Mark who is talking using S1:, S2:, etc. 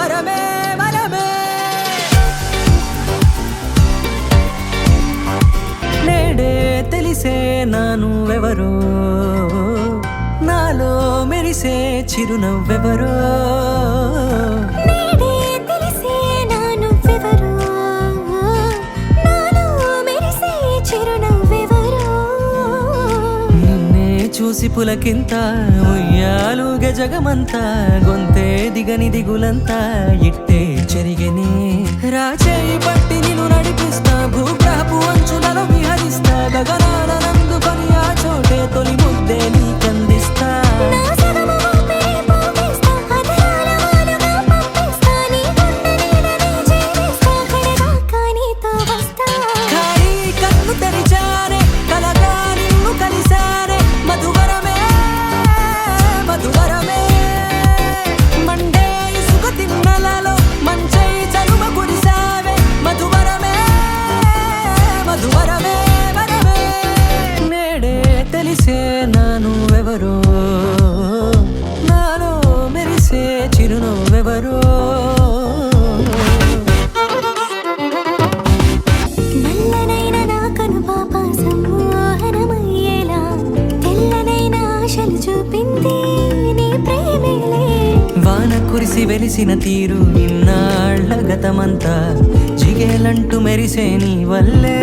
S1: వరమే వరమే నేడే తెలిసే నా నువ్వెవరో నాలో మెరిసే చిరునవ్వెవరో చూసి పులకింత ఉయ్యాలుగ జగమంతా గొంతే దిగని దిగులంతా ఇట్టే చెరిగెనే రాచేయి పట్టి నిన్ను నడిపిస్తా భూగ్రహపు అంచులలో విహరిస్తా గగనాల నందుకొని ఆ చోటే తొలి ముద్దే నీకందిస్తా నువ్వెవరో నాలో మెరిసే చిరునవ్వెవరో
S2: నల్లనైన నా కనుపాప సమ్మోహనమయ్యేలా తెల్లనైన ఆశలు చూపింది నీ ప్రేమేలే
S1: వాన కురిసి వెలిసిన తీరు ఇన్నాళ్ల గతమంతా జిగేలంటూ మెరిసే నీ వల్లే